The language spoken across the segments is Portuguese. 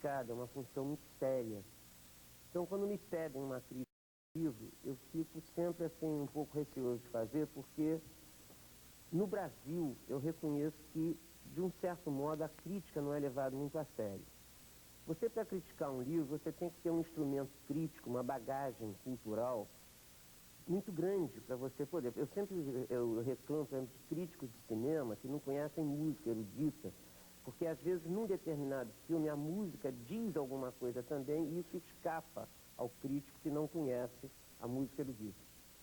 delicada, é uma função muito séria. Então, quando me pedem uma crítica de livro, eu fico sempre assim um pouco receoso de fazer, porque no Brasil eu reconheço que, de um certo modo, a crítica não é levada muito a sério. Você, para criticar um livro, você tem que ter um instrumento crítico, uma bagagem cultural muito grande para você poder. Eu reclamo, por exemplo, de críticos de cinema que não conhecem música erudita, porque às vezes num determinado filme a música diz alguma coisa também e isso escapa ao crítico que não conhece a música erudita.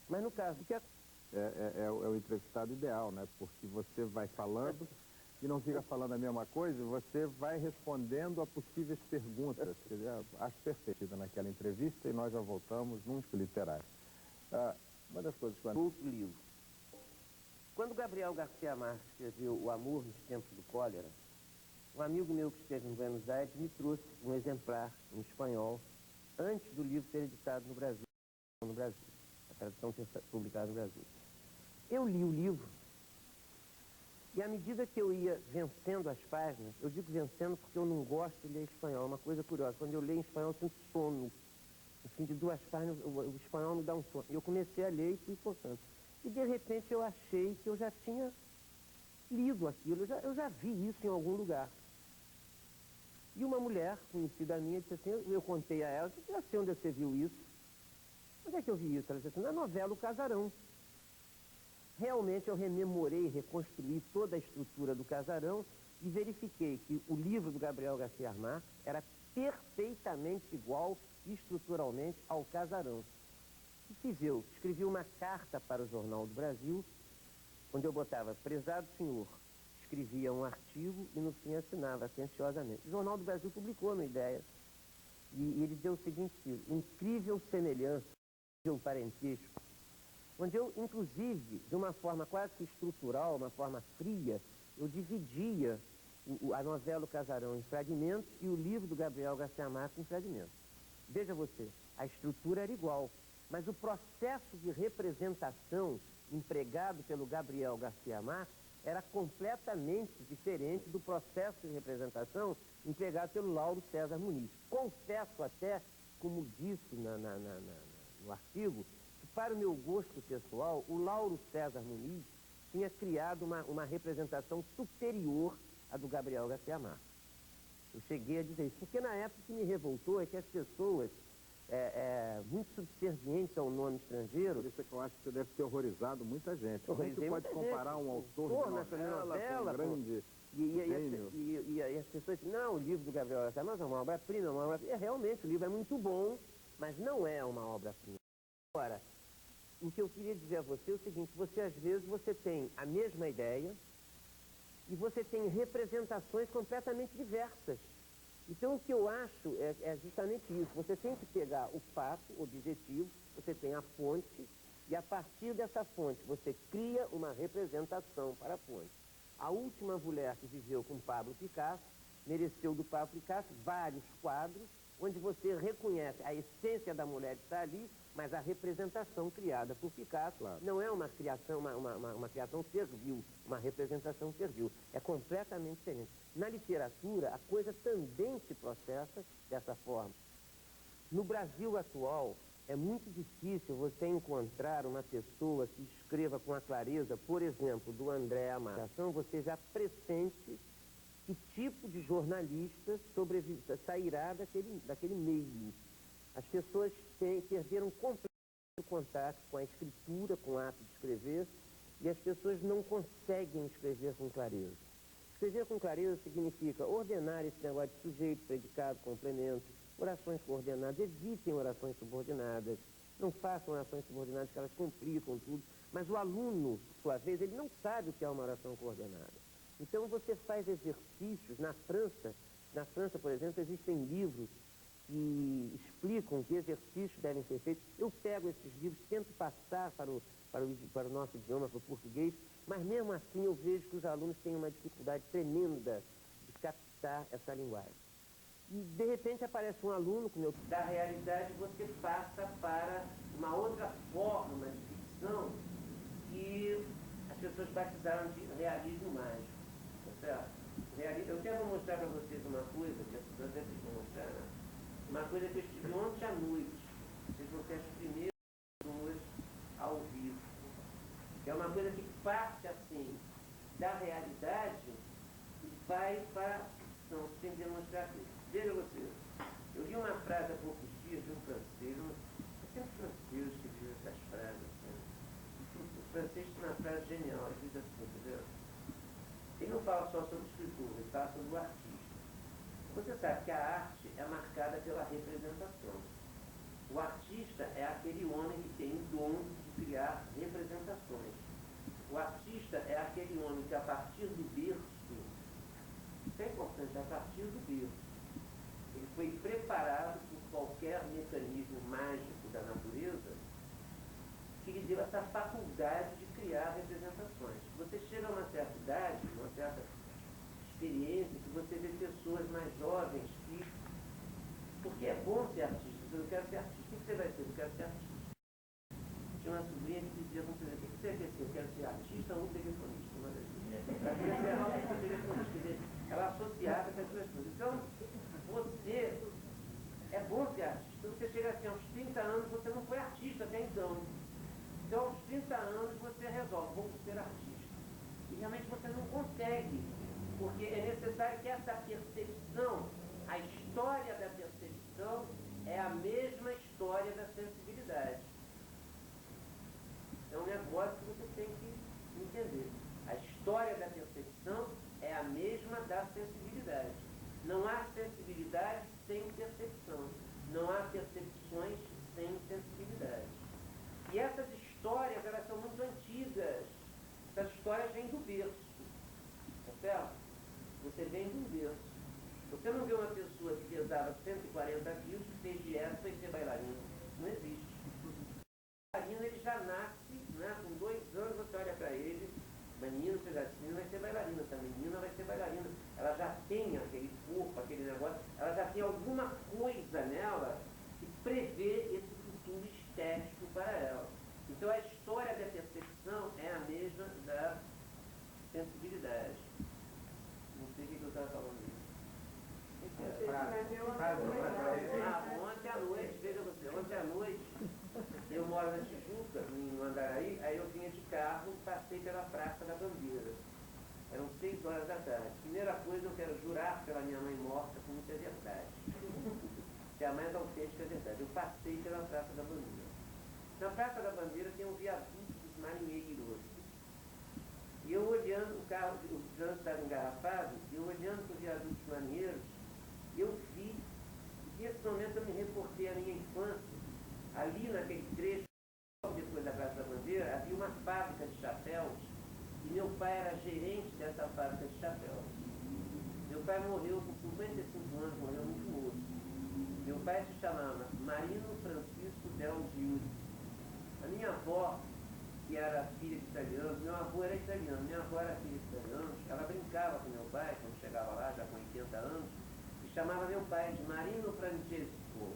Mas no caso, É o entrevistado ideal, né? Porque você vai falando e não fica falando a mesma coisa, você vai respondendo a possíveis perguntas. Quer dizer, acho perfeita naquela entrevista e nós já voltamos num literário. Uma das coisas que outro livro. Quando Gabriel Garcia Marques escreveu O Amor nos Tempos do Cólera, um amigo meu que esteve em Buenos Aires me trouxe um exemplar em espanhol antes do livro ser editado no Brasil, a tradução ser publicada no Brasil. Eu li o livro e, à medida que eu ia vencendo as páginas, eu digo vencendo porque eu não gosto de ler espanhol, é uma coisa curiosa. Quando eu leio em espanhol, eu sinto sono. No fim de 2 páginas, o espanhol me dá um sono. Eu comecei a ler e fui forçando. E, de repente, eu achei que eu já tinha lido aquilo, eu já vi isso em algum lugar. E uma mulher conhecida minha disse assim, eu contei a ela, eu sei onde você viu isso. Onde é que eu vi isso? Ela disse assim, na novela O Casarão. Realmente eu rememorei, reconstruí toda a estrutura do Casarão e verifiquei que o livro do Gabriel Garcia Marques era perfeitamente igual estruturalmente ao Casarão. O que fiz eu? Escrevi uma carta para o Jornal do Brasil, onde eu botava, prezado senhor, escrevia um artigo e no fim assinava atenciosamente. O Jornal do Brasil publicou a minha ideia e ele deu o seguinte título, incrível semelhança, incrível parentesco, onde eu, inclusive, de uma forma quase que estrutural, uma forma fria, eu dividia a novela O Casarão em fragmentos e o livro do Gabriel Garcia Marques em fragmentos. Veja você, a estrutura era igual, mas o processo de representação empregado pelo Gabriel Garcia Marques era completamente diferente do processo de representação empregado pelo Lauro César Muniz. Confesso até, como disse no artigo, que para o meu gosto pessoal, o Lauro César Muniz tinha criado uma representação superior à do Gabriel Garcia Marques. Eu cheguei a dizer isso, porque na época o que me revoltou é que as pessoas, muito subservientes ao nome estrangeiro... Por isso é que eu acho que você deve ter horrorizado muita gente. Como é que Horrorizei pode comparar um autor de novela com um grande gênio? E as pessoas dizem, não, o livro do Gabriel Garcia Marques é uma obra-prima, é uma obra-prima. Realmente, o livro é muito bom, mas não é uma obra-prima. Agora, o que eu queria dizer a você é o seguinte, às vezes você tem a mesma ideia e você tem representações completamente diversas. Então, o que eu acho é justamente isso. Você tem que pegar o fato objetivo, você tem a fonte, e a partir dessa fonte você cria uma representação para a fonte. A última mulher que viveu com Pablo Picasso mereceu do Pablo Picasso vários quadros, onde você reconhece a essência da mulher que está ali, mas a representação criada por Picasso não é uma criação, uma criação servil, uma representação servil. É completamente diferente. Na literatura, a coisa também se processa dessa forma. No Brasil atual, é muito difícil você encontrar uma pessoa que escreva com a clareza, por exemplo, do André Amaro. Você já pressente que tipo de jornalista sairá daquele meio. As pessoas perderam completamente o contato com a escritura, com o ato de escrever, e as pessoas não conseguem escrever com clareza. Escrever com clareza significa ordenar esse negócio de sujeito, predicado, complemento, orações coordenadas, evitem orações subordinadas, não façam orações subordinadas que elas complicam tudo, mas o aluno, por sua vez, ele não sabe o que é uma oração coordenada. Então você faz exercícios. Na França, por exemplo, existem livros que explicam que exercícios devem ser feitos. Eu pego esses livros, tento passar para o nosso idioma, para o português, mas mesmo assim eu vejo que os alunos têm uma dificuldade tremenda de captar essa linguagem. E de repente aparece um aluno, da realidade você passa para uma outra forma de ficção que as pessoas batizaram de realismo mágico. Tá certo? Eu quero mostrar para vocês uma coisa, que as pessoas devem mostrar, né? Uma coisa que eu estive ontem à noite. Vocês vão ter as primeiras pessoas ao vivo. É uma coisa que parte, assim, da realidade e vai para a ficção, sem demonstrar aqui. Veja vocês, eu li uma frase há poucos dias de um francês, é sempre francês que diz essas frases. Né? O francês tem uma frase genial, ele diz assim, entendeu? Ele não fala só sobre o escritor, ele fala sobre o artista. Você sabe que a arte é marcada pela representação. O artista é aquele homem que tem o dom de criar representações. O artista é aquele homem que, a partir do berço, isso é importante, a partir do berço, ele foi preparado por qualquer mecanismo mágico da natureza que lhe deu essa faculdade de criar representações. Você chega a uma certa idade, uma certa experiência, que você vê pessoas mais jovens que... Porque é bom ser artista, eu quero ser artista. O que você vai ser? Eu quero ser artista. Tinha uma sobrinha que dizia, o que você quer ser? Eu quero ser artista ou telefonista. Ela queria ser artista ou telefonista. Quer dizer, ela associava essas duas coisas. Então, você... É bom ser artista. Você chega assim, aos 30 anos, você não foi artista até então. Então, aos 30 anos, você resolve, vou ser artista. E realmente você não consegue, porque é necessário que essa percepção, a história da percepção, é a mesma história da sensibilidade. É um negócio que você tem que entender. A história da percepção é a mesma da sensibilidade. Não há sensibilidade sem percepção. Não há percepções sem sensibilidade. E essas histórias, elas são muito antigas. Essas histórias vêm do berço. Tá certo? Você vem do berço. Você não vê uma pessoa que pesava 140 quilos, que fez dieta e ser bailarina. Não existe. O bailarino, ele já nasce, né? Com 2 anos você olha para ele, menino, você já diz, menino vai ser bailarina, essa menina vai ser bailarina. Ela já tem aquele corpo, aquele negócio, ela já tem alguma coisa nela que prevê esse futuro estético para ela. Então a história da percepção é a mesma da sensibilidade. Não sei o que eu estava falando disso. Ontem à noite, veja você, ontem à noite, eu moro na Tijuca, em Andaraí, aí eu vinha de carro, passei pela Praça da Bandeira. Eram 6 horas da tarde. Primeira coisa, eu quero jurar pela minha mãe morta com muita verdade. Que é a mais autêntica verdade. Eu passei pela Praça da Bandeira. Na Praça da Bandeira tem um viaduto dos marinheiros. E eu olhando, o trânsito estava engarrafado, e eu olhando para o viaduto dos marinheiros, eu vi, e nesse momento eu me reportei à minha infância, ali naquele trecho, depois da Praça da Bandeira, havia uma fábrica de chapéus, e meu pai era gerente dessa fábrica de chapéus. Meu pai morreu com 55 anos, morreu muito moço. Meu pai se chamava Marino Francisco Del Gil. A minha avó, que era filha de italianos, meu avô era italiano, minha avó era filha de italianos, ela brincava com meu pai, quando chegava lá, já com 80 anos, e chamava meu pai de Marino Francesco.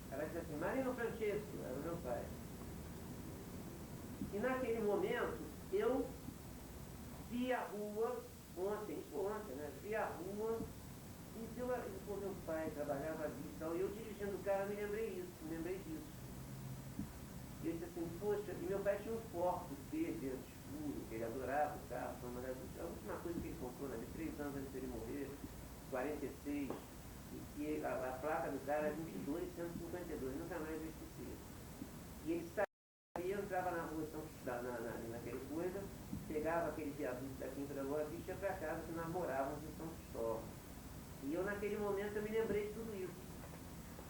Ela dizia assim, Marino Francesco, era o meu pai. E naquele momento, eu vi a rua, ontem, né? Vi a rua, e meu pai trabalhava ali e tal, e eu dirigindo o carro, me lembrei disso. E eu disse assim, poxa, e meu pai tinha um Ford verde escuro, que ele adorava o carro, foi uma das últimas coisas que ele comprou, né? De 3 anos antes de ele morrer, 46, e a placa do carro era 22.152, nunca mais eu esqueci. E ele saía, entrava na rua, naquele coisa, pegava aquele viaduto da Quinta da Boa Vista e ia para casa, que nós morávamos em São Cristóvão. E eu, naquele momento, eu me lembrei de tudo isso.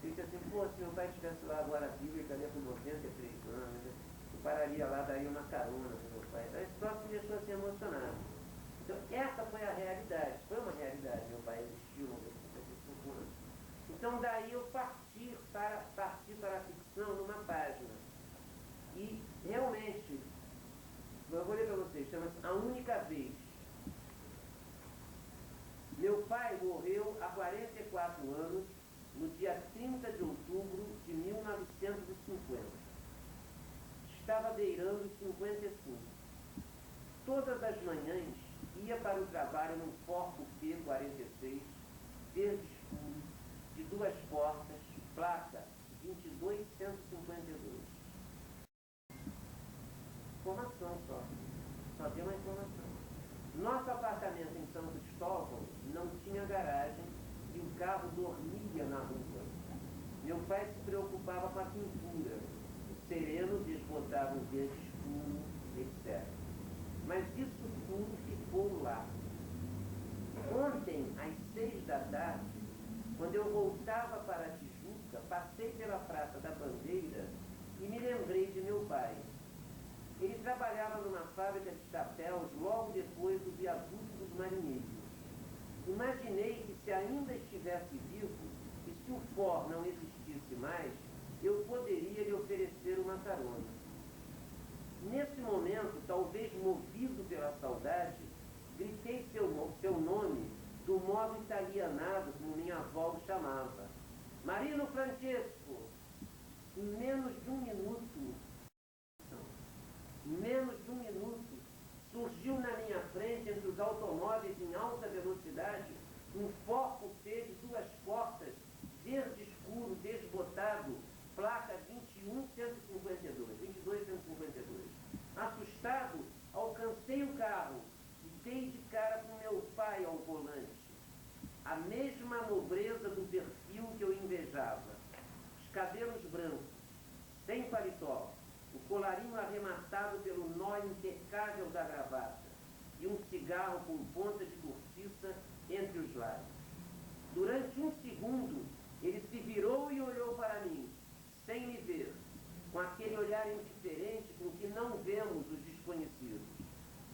Eu disse assim, pô, se meu pai estivesse lá agora vivo, ele estaria com 93 anos, eu pararia lá, daria uma carona para meu pai. Então, esse troço me deixou assim emocionado. Então, essa foi a realidade. Foi uma realidade, meu pai existiu com 55 anos. Então, daí eu parti para a ficção numa página. E, realmente, eu vou ler para vocês, chama-se A Única Vez. Meu pai morreu há 44 anos, no dia 30 de outubro de 1950. Estava beirando 55. Todas as manhãs ia para o trabalho num Ford P46, verde escuro, de 2 portas, placa 22152. Informação só deu uma informação. Nosso apartamento em São Cristóvão não tinha garagem e o carro dormia na rua. Meu pai se preocupava com a pintura. O sereno desbotava o verde escuro, etc. Mas isso tudo ficou lá. Ontem, às 6 da tarde, quando eu voltava para a Tijuca, passei pela Praça da Bandeira e me lembrei de meu pai. Ele trabalhava numa fábrica de chapéus logo depois do viaduto dos marinheiros. Imaginei que se ainda estivesse vivo, e se o Ford não existisse mais, eu poderia lhe oferecer uma carona. Nesse momento, talvez movido pela saudade, gritei seu nome do modo italianado como minha avó o chamava. Marino Francesco! Em menos de um minuto, surgiu na minha frente, entre os automóveis em alta velocidade, um Ford Coupé de 2 portas, verde escuro, desbotado, placa 22152. Assustado, alcancei o carro e dei de cara com meu pai ao volante. A mesma nobreza do perfil que eu invejava. Os cabelos brancos, sem paletó, o colarinho arrematado pelo nó impecável da gravata e um cigarro com ponta de cortiça entre os lábios. Durante um segundo, ele se virou e olhou para mim, sem me ver, com aquele olhar indiferente com que não vemos os desconhecidos.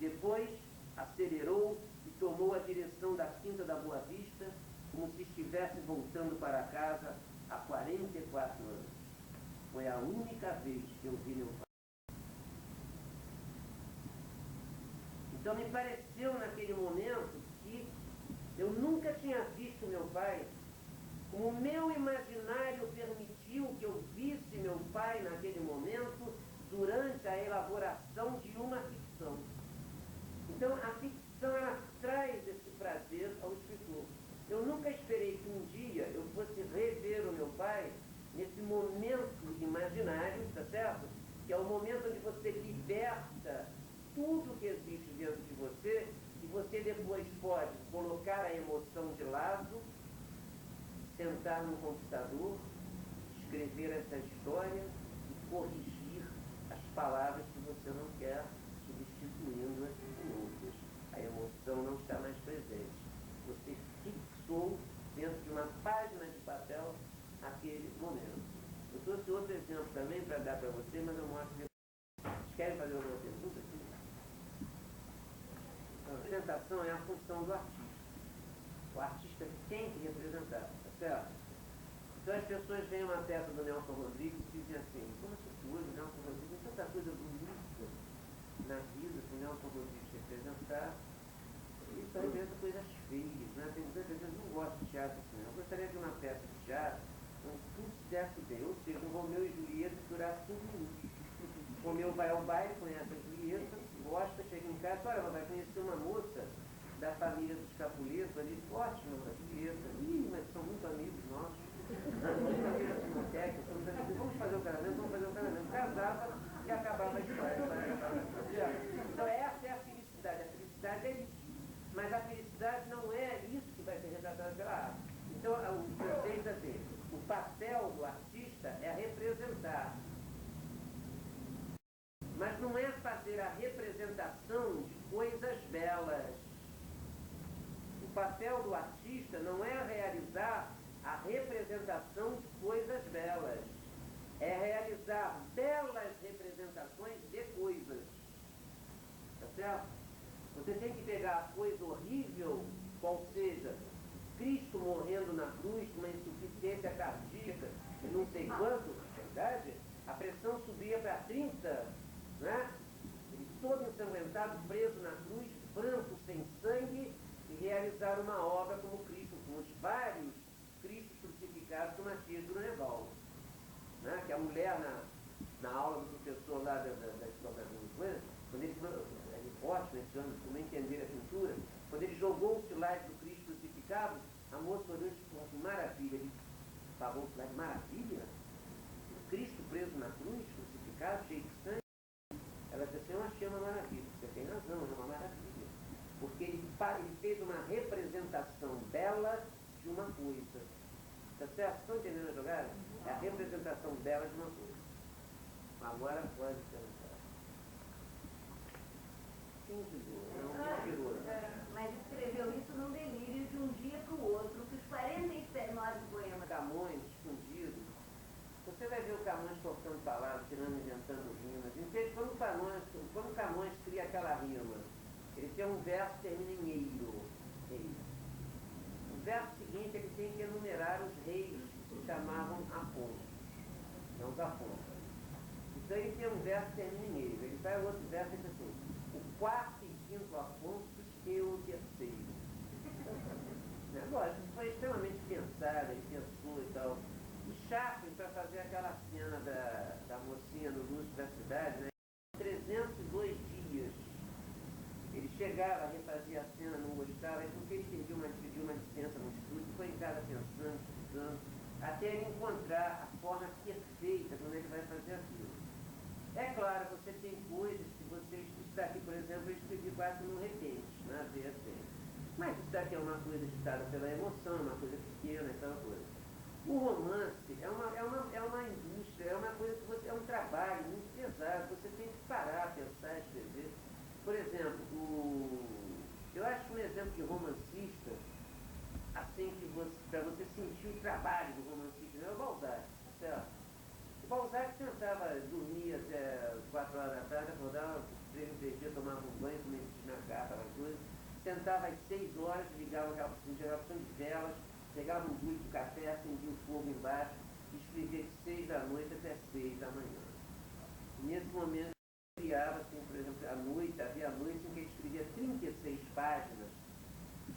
Depois, acelerou e tomou a direção da Quinta da Boa Vista, como se estivesse voltando para casa há 44 anos. Foi a única vez que eu vi meu pai. Então me pareceu naquele momento que eu nunca tinha visto meu pai, como o meu imaginário permitiu que eu visse meu pai naquele momento durante a elaboração de uma ficção. Então a ficção ela traz esse prazer ao escritor. Eu nunca esperei que um dia eu fosse rever o meu pai nesse momento imaginário, tá certo? Que é o momento onde você liberta tudo que existe dentro de você e você depois pode colocar a emoção de lado, sentar no computador, escrever essa história e corrigir as palavras que você não quer, substituindo-as por outras. A emoção não está mais presente. Você fixou dentro de uma página de papel aquele momento. Eu trouxe outro exemplo também para dar para você, mas eu mostro depois. Vocês querem fazer alguma pergunta aqui? A representação é a função do artista. O artista tem que representar, tá certo? Então as pessoas veem uma peça do Nelson Rodrigues e dizem assim, como se coisa, o Nelson Rodrigues tem tanta coisa bonita na vida que o Nelson Rodrigues representar, e representa coisas feias, né? Tem muitas vezes eu não gosto de teatro assim, eu gostaria de uma peça de teatro onde tudo se desse bem, ou seja, um Romeu e Julieta que durasse 5 minutos. O Romeu vai ao baile, conhece a Julieta, gosta, chega em casa, olha, ela vai conhecer uma moça da família dos Capuletos, ali, ótima, a Julieta, mas são muito amigos nossos. Vamos fazer o casamento. Casava e acabava a história. Então essa é a felicidade é isso. Mas a felicidade não é isso que vai ser retratado pela arte. Então o francês assim, o papel do artista é representar. Mas não é fazer a representação de coisas belas. O papel do artista não é realizar a representação de coisas belas. É realizar belas representações de coisas. Tá certo? Você tem que pegar a coisa horrível, qual seja, Cristo morrendo na cruz, uma insuficiência cardíaca, e não sei quanto, na verdade, a pressão subia para 30, né? Ele todo ensanguentado, preso na cruz, branco, sem sangue, e realizar uma obra como Cristo, com os vários Cristos crucificados do Matias do Neval. Né? Que a mulher, na aula do professor lá da escola da Venezuela, quando ele forte nesse ano, como entender a pintura, quando ele jogou o slide do Cristo crucificado, a moça olhou e disse, que maravilha, ele falou o slide, maravilha? O Cristo preso na cruz, crucificado, cheio de sangue. Ela disse assim, eu achei uma maravilha. Você tem razão, é uma maravilha. Porque ele fez uma representação bela de uma coisa. Tá certo? Estão entendendo a jogada? É a representação bela de uma coisa. Agora pode perguntar. Quem jogou? Não, tirou. Mas escreveu isso num delírio de um dia para o outro, que os 49 poemas... Camões, escondido. Você vai ver o Camões cortando palavras, tirando, inventando rimas. Entende? Quando Camões cria aquela rima, ele tem um verso que termina em eiro. O verso seguinte, ele tem que enumerar os reis que se chamavam Afonso. Não os Afonso. Então ele tem um verso que termina em eiro. Ele faz outro verso e diz assim, o quarto e quinto Afonso e o terceiro. Lógico, foi extremamente pensado, ele pensou e tal. O Chaplin, para fazer aquela cena da mocinha no lustre da cidade, né? 302 dias. Ele chegava, refazia a cena, não gostava, é porque ele pediu uma licença no estúdio, foi em casa pensando, estudando, até ele encontrar a forma perfeita como ele vai fazer aquilo. É claro, você tem coisas que você está aqui, por exemplo, eu escrevi quase no repente, né? Mas isso daqui é uma coisa ditada pela emoção, uma coisa pequena, aquela coisa. O romance é uma indústria, é uma coisa que é um trabalho muito pesado, você tem que parar, pensar, escrever. Por exemplo, eu acho um exemplo de romancista, assim que para você sentir o trabalho do romancista, é o Balzac, certo? O Balzac tentava dormir até 4 horas da tarde, acordava 3 3 dias, tomava um banho, comia na capa, aquela coisa. Sentava às 6 horas, ligava aquela opção de velas, pegava um bucho de café, acendia o fogo embaixo, e escrevia de 6 da noite até 6 da manhã. E nesse momento, ele criava, assim, por exemplo, havia noites em que ele escrevia 36 páginas,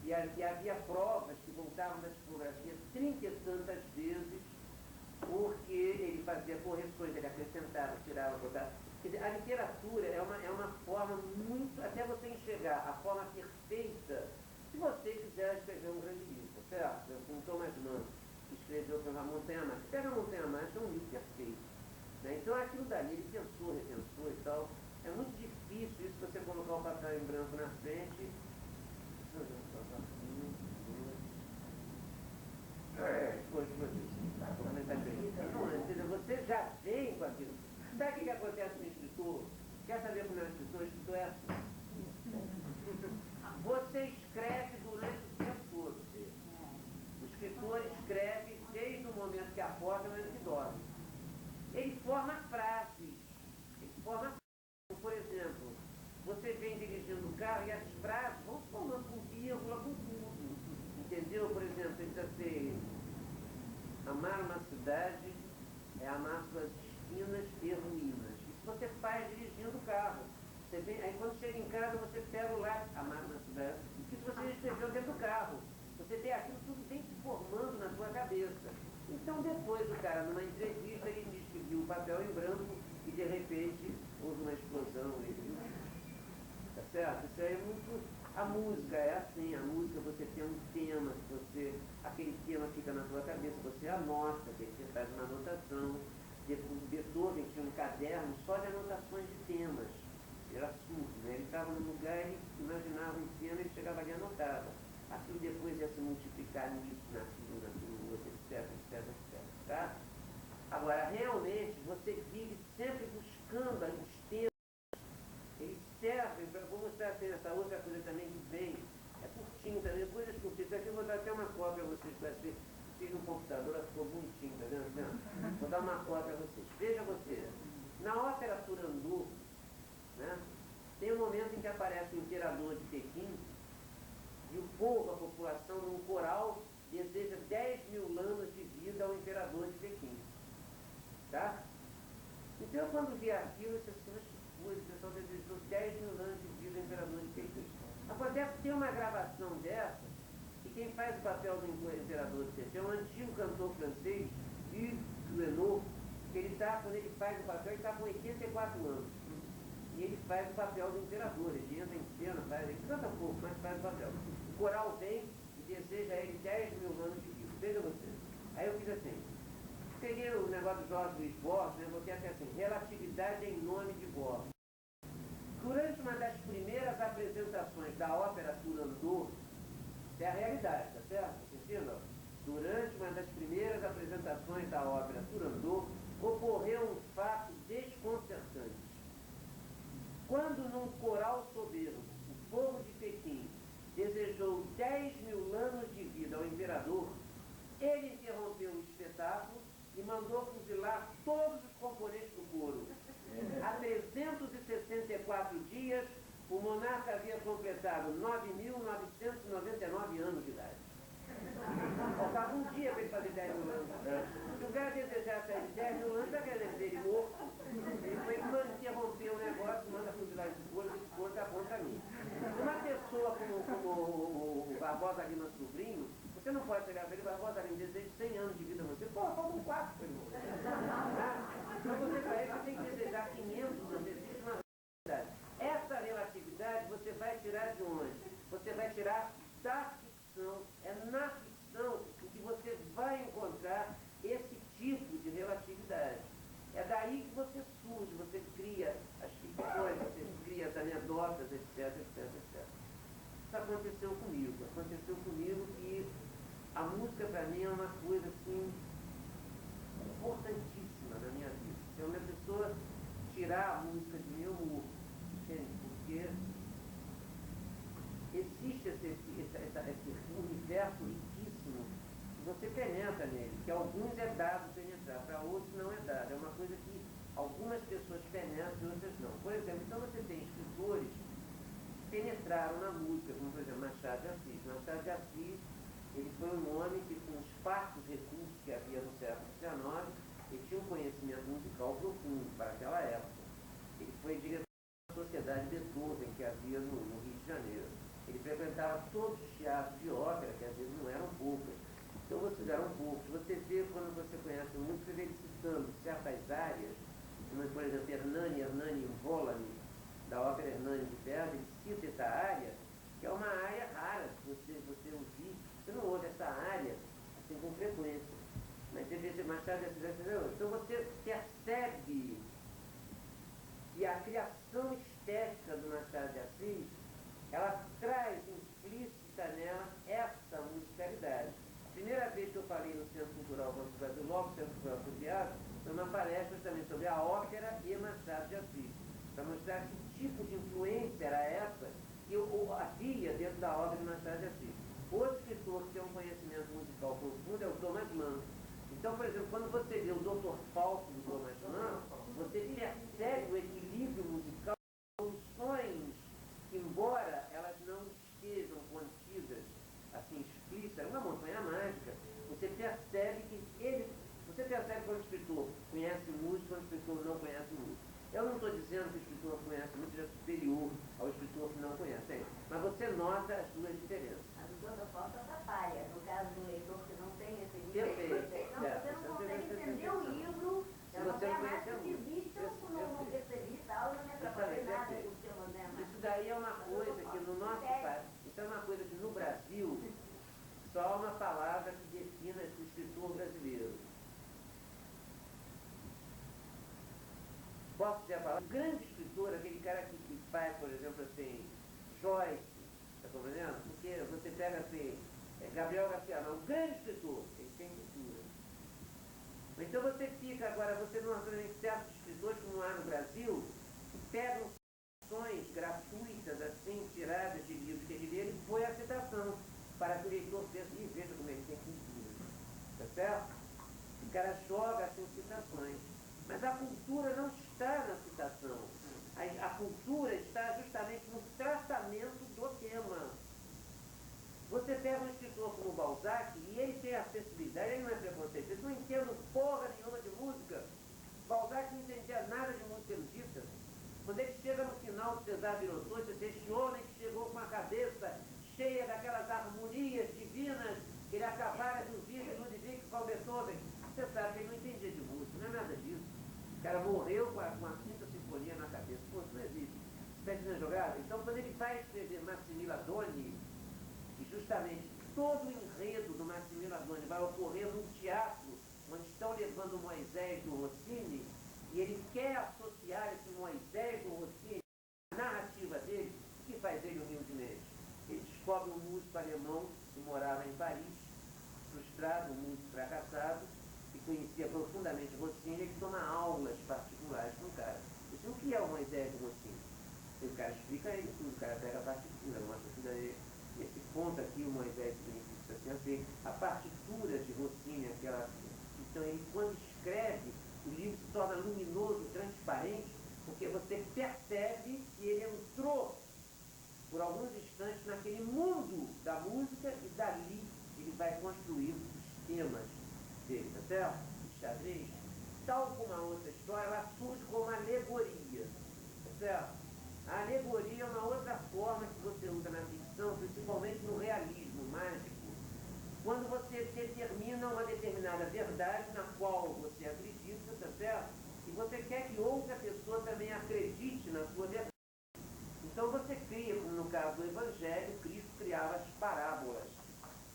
e havia provas que voltavam das fotografias 30 e tantas vezes, porque ele fazia correções, ele acrescentava, tirava, botava. Quer dizer, a literatura é uma forma muito, até você enxergar a forma perfeita, se você quiser escrever um grande livro, certo? Com Thomas Mann, que escreveu para a Montanha Marcha. Pega a Montanha Marcha, é um livro perfeito. Né? Então aquilo dali, ele pensou, repensou e tal. É muito difícil isso, você colocar o papel em branco na frente. Você já vem com aquilo. Sabe o que acontece no escritor? Quer saber como é o escritor? O escritor é assim. Você escreve durante o tempo todo. O escritor escreve desde o momento que acorda ao momento que dorme. Ele forma frases. Por exemplo, você vem dirigindo o carro e as frases vão formando com vírgula, com tudo. Entendeu? Por exemplo, ele diz assim, amar uma cidade é amar suas esquinas e ruínas. Isso você faz dirigindo o carro. Você vem, aí quando chega em casa, você pega o lápis, amar uma cidade. Isso você escreveu dentro do carro. Você tem aquilo tudo bem se formando na sua cabeça. Então depois o cara, numa entrevista, ele diz que viu o papel em branco e de repente houve uma explosão. Tá certo? Isso aí é muito... A música é assim, a música você tem um tema, aquele tema fica na sua cabeça, você anota, você faz uma anotação. Beethoven tinha um caderno só de anotações de temas. Ele era surdo, né? Ele estava num lugar, ele imaginava um tema, ele chegava ali e anotava. Aquilo depois ia se multiplicar nisso, naquilo, outro, etc. Tá? Agora, realmente, você vive sempre buscando os temas. Eles servem, vou mostrar assim, essa outra coisa também que vem, é curtinho também, coisas curtinhas. Aqui eu vou dar até uma cópia a vocês, para vocês. Fiz no computador, ela ficou bonitinho, tá vendo? Vou dar uma cópia a vocês. Veja você, na ópera Turandot, né, tem um momento em que aparece o imperador de Pequim, e o povo, a população, num coral, deseja 10.000 anos de vida ao imperador de Pequim. Tá? Então, eu, quando vi aquilo, eu disse assim, o pessoal desejou 10.000 anos de vida ao imperador de Pequim. Acontece que tem uma gravação dessa, e quem faz o papel do imperador de Pequim é um antigo cantor francês, Yves Guillemot, que quando ele faz o papel, ele está com 84 anos. e ele faz o papel do imperador, ele entra em cena, ele canta pouco, mas faz o papel. O coral vem e deseja a ele 10 mil anos de vida. Veja você. Aí eu fiz assim, peguei o negócio do Jorge Luiz Borges, né, botei até assim, relatividade em nome de Borges. Durante uma das primeiras apresentações da ópera Turandot, é a realidade, tá certo? Entendeu? Durante uma das primeiras apresentações da ópera Turandot, ocorreu um fato desconcertante. Quando num coral soberbo, o povo de Pequim desejou 10 mil anos de vida ao imperador, ele interrompeu o espetáculo e mandou fuzilar todos os componentes do coro. Há 364 dias, o monarca havia completado 9.999 anos de idade. Faltava um dia para ele fazer 10 mil anos. Se o cara desejasse ele 10 mil anos, já queria dele morto. Ele foi interromper o negócio, manda fuzilar esse coro está contra mim. Uma pessoa como o Barbosa Lima Sobrinho, você não pode chegar para ele, Barbosa Lima, deseja 100 anos de vida a você. Pô, faltam 4, meu irmão. Então você para ele, você tem que desejar 500 anos. Existe uma relatividade. Essa relatividade você vai tirar de onde? Você vai tirar da ficção. É na ficção que você vai encontrar esse tipo de relatividade. É daí que você surge, você cria as ficções, você cria as anedotas, etc, etc, etc. Isso aconteceu comigo que a música para mim é uma coisa assim importantíssima na minha vida. Se uma pessoa tirar a música de meu humor, entende? Porque existe esse universo riquíssimo que você penetra nele, que alguns é dado penetrar, para outros não é dado. É uma coisa que algumas pessoas penetram e outras não. Por exemplo, então você tem escritores que penetraram na música, como por exemplo Machado de Assis. Machado de Assis, ele foi um homem que, com os parcos recursos que havia no século XIX, ele tinha um conhecimento musical profundo para aquela época. Ele foi diretor da Sociedade Beethoven, que havia no Rio de Janeiro. Ele frequentava todos os teatros de ópera, que às vezes não eram poucas. Então vocês eram poucos. Você vê, quando você conhece muito, você vê ele citando certas áreas, como por exemplo, Hernani Volani, da ópera Hernani de Verdi, ele cita essa área, que é uma área rara, você ouvir. Você não ouve essa área assim com frequência. Mas você vê Machado de Assis, então você percebe que a criação estética do Machado de Assis, ela traz implícita nela essa musicalidade. A primeira vez que eu falei no Centro Cultural Banco do Brasil, logo no Centro Cultural Teatro, foi uma palestra também sobre a ópera e Machado de Assis, para mostrar que tipo de influência era essa que havia dentro da obra de Machado de Assis. Outro escritor que tem um conhecimento musical profundo é o Thomas Mann. Então, por exemplo, quando você vê o Dr. Falco do Thomas Mann, você percebe o equilíbrio musical, soluções, embora elas não estejam contidas, assim, explícitas, é uma montanha mágica. Você percebe quando o escritor conhece música, quando o escritor não conhece música. Eu não estou dizendo que o escritor que conhece música é superior ao escritor que não conhece, hein? Mas você nota as duas diferenças. Mas o Dr. Falco atrapalha, no caso do leitor que não tem esse livro. Perfeito. Não, você não consegue entender o livro, se eu você não não mais conhecer que existe, eu não percebi e tal, eu não me atrapalhei nada com o seu André. Isso daí é uma coisa que no nosso país, isso é uma coisa que no Brasil, só há uma palavra que defina esse escritor brasileiro. Posso dizer a palavra? Um grande escritor, aquele cara que faz, por exemplo, assim, Joyce, está compreendendo? Porque você pega assim, Gabriel Garcia Marques, um grande escritor, ele tem cultura. Então você fica agora, você não tem certos escritores como há no Brasil, que pegam citações gratuitas, assim, tiradas de livros que ele lê, ele põe a citação, para que o leitor pense, e veja como ele tem cultura. Tá certo? O cara joga assim citações. Mas a cultura não está na citação. A cultura está justamente no tratamento do tema. Você pega um escritor como Balzac e ele tem acessibilidade, ele não é preconceito, ele não entende porra nenhuma de música. Balzac não entendia nada de música erudita. Quando ele chega no final do César Birotões, esse homem que chegou com a cabeça cheia daquelas harmonias divinas que ele acabara de ouvir de Ludwig van Beethoven, você sabe que ele não entendia de música, não é nada disso. O cara morreu com a quinta sinfonia na cabeça. Pô, isso não existe. ilustrada. Então, quando ele vai escrever Massimiliano Adoni, e justamente todo o enredo do Massimiliano Adoni vai ocorrer num teatro onde estão levando Moisés do Rossini, e ele quer associar esse Moisés do Rossini à narrativa dele, o que faz ele humildemente? Ele descobre um músico alemão que morava em Paris, frustrado, um músico fracassado, que conhecia profundamente Rossini e que toma aulas particulares com o cara. Ele diz, o que é o Moisés do Rossini? E o cara explica ele tudo, o cara pega a partitura, mostra tudo aí. Esse ponto aqui, o Moisés significa assim, assim, a partitura de Rossini, aquela... Então ele, quando escreve, o livro se torna luminoso, transparente, porque você percebe que ele entrou por alguns instantes naquele mundo da música e dali ele vai construir os temas dele, tá certo? O xadrez, tal como a outra história, ela surge como uma alegoria, tá certo? A alegoria é uma outra forma que você usa na ficção, principalmente no realismo mágico, quando você determina uma determinada verdade na qual você acredita, tá certo? E você quer que outra pessoa também acredite na sua verdade. Então você cria, como no caso do Evangelho, Cristo criava as parábolas.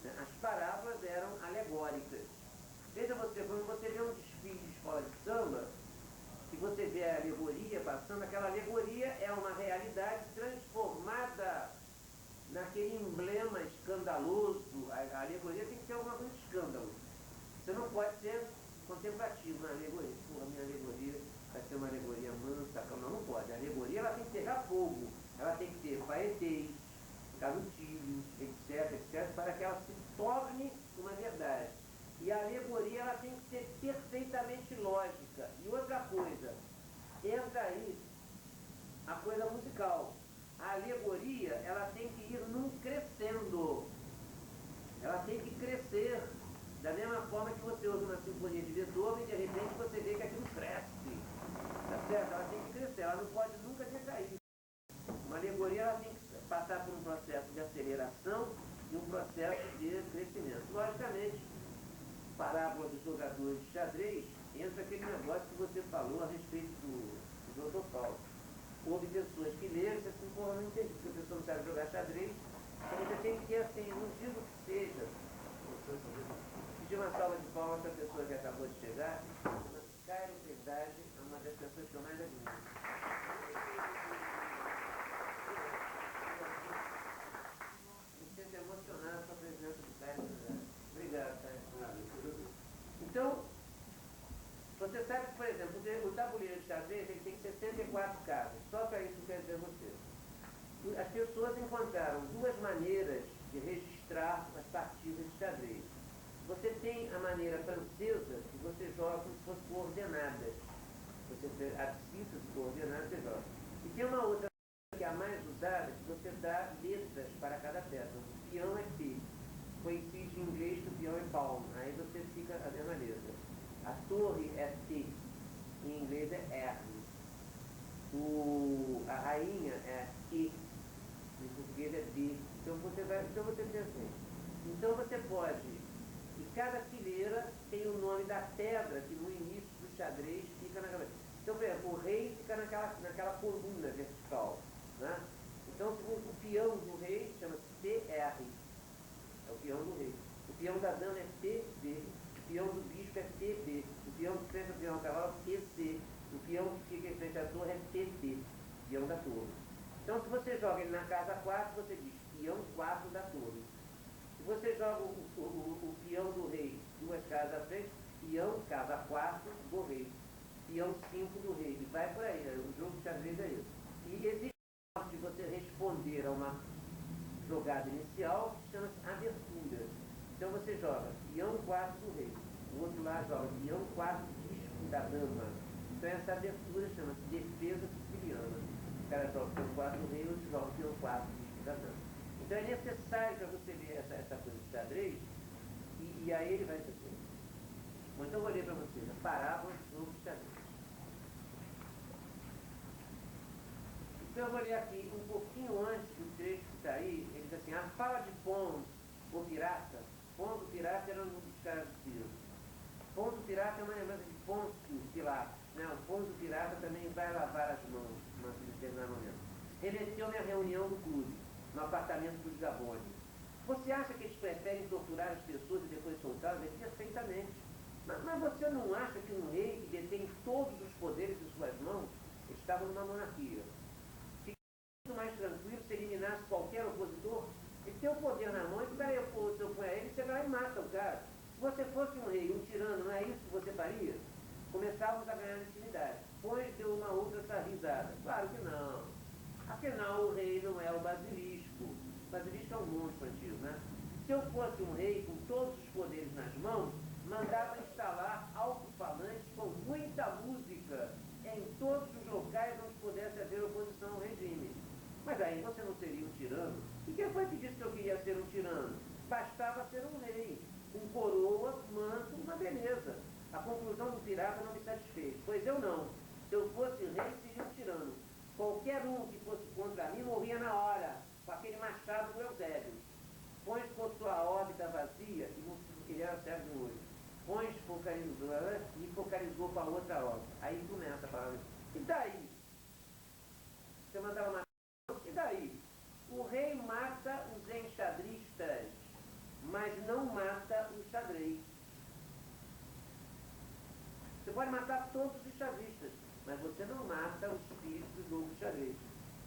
Né? As parábolas eram alegóricas. Veja você, quando você vê um desfile de escola de samba, e você vê a alegoria passando, aquela alegoria é uma realidade transformada naquele emblema escandaloso. A alegoria tem que ter alguma coisa de escândalo. Você não pode ser contemplativo na alegoria. A minha alegoria vai ser uma alegoria mansa, não pode. A alegoria ela tem que pegar fogo, ela tem que ter paetês, canutilhos, etc, etc, para que ela se torne uma verdade. E a alegoria ela tem que ser perfeitamente lógica. E outra coisa, entra aí a coisa musical. A alegoria ela tem que ir num crescendo. Ela tem que crescer. Da mesma forma que você usa uma sinfonia de Beethoven e de repente você vê que aquilo cresce. Tá certo? Ela tem que crescer, ela não pode nunca decair. Uma alegoria ela tem que passar por um processo de aceleração e um processo de crescimento. Logicamente, parábola dos jogadores de xadrez, entra aquele negócio que você falou a respeito do Dr. Paulo. Houve pessoas que leram e assim, porra, não entendi, porque a pessoa não sabe jogar xadrez, então você tem que ter assim, não digo que seja. Pedir uma salva de palmas para a pessoa que acabou de chegar, Cairo Verdade, é uma das pessoas que eu mais admiro. Me sinto emocionado com a presença do Cairo Verdade. Obrigado, Cairo. Então, você sabe que, por exemplo, o tabuleiro de xadrez ele tem 64 casas. Só para isso que eu quero dizer a você. As pessoas encontraram duas maneiras de registrar as partidas de xadrez. Você tem a maneira francesa, que você joga como se fosse coordenadas. Você tem abscissas coordenadas, você joga. E tem uma outra que é a mais usada, que você dá letras para cada peça. O peão é P. Coincide em inglês que o peão é palm. Aí você fica a mesma letra. A torre é T. Em inglês é R. A rainha é E. Em português é D. Então você tem assim. Então você pode... E cada fileira tem o nome da pedra que no início do xadrez fica naquela... Então, por exemplo, o rei fica naquela coluna vertical. Né? Então, o peão do rei chama-se TR. É o peão do rei. O peão da dama é PB. O peão do bispo é PB. O peão que frente ao peão do cavalo é PC. O peão que fica em frente à torre é PP. Peão da torre. Então, se você joga ele na casa 4, você diz peão 4 da torre. Se você joga o peão do rei duas casas à frente, peão casa 4 do rei, peão 5 do rei, e vai por aí, o jogo de xadrez é isso. E existe um modo de você responder a uma jogada inicial que chama-se abertura. Então você joga peão 4 do rei, o outro lá joga peão 4 bispo da dama. Então essa abertura chama-se defesa siciliana. O cara joga peão 4 do rei, o outro joga peão 4 bispo da dama. Então é necessário para você ler essa coisa de xadrez, e aí ele vai dizer assim. Bom, então eu vou ler para vocês a parábola do jogo de xadrez. Então eu vou ler aqui um pouquinho antes do trecho que está aí, ele diz assim, a fala de Pons, o pirata, Pons o pirata era um dos caras do Ciro. Pons o pirata é uma lembrança de Pôncio Pilatos, né? O Pons o pirata também vai lavar as mãos, num determinado momento. remeteu-me à reunião do clube, no apartamento dos Gabones. Você acha que eles preferem torturar as pessoas e depois soltá-las? É perfeitamente. Mas você não acha que um rei que detém todos os poderes em suas mãos estava numa monarquia? Fica muito mais tranquilo se eliminasse qualquer opositor. Ele tem o poder na mão e se eu põe a ele, você vai lá e mata o cara. Se você fosse um rei, um tirano, não é isso que você faria? Começávamos a ganhar intimidade. Pois deu uma outra risada. Claro que não. Afinal, o rei não é o basilisco. O basilisco é um monstro antigo, né? Se eu fosse um rei com todos os poderes nas mãos, mandava instalar alto-falantes com muita música em todos os locais onde pudesse haver oposição ao regime. Mas aí você não seria um tirano. E quem foi que disse que eu queria ser um tirano? Bastava ser um rei. Com coroa, manto, uma beleza. A conclusão do pirata não me satisfez. Pois eu não. Se eu fosse rei, seria um tirano. Qualquer um que fosse contra mim morria na hora, com aquele machado do Eusébio. Pões por sua órbita vazia, e ele era cego de um olho. Pões focalizou para outra órbita. Aí começa a palavra. E daí? Você mandava matar. E daí? O rei mata os enxadristas, mas não mata o xadrez. Você pode matar todos os xadristas, mas você não mata o espírito do jogo de xadrez.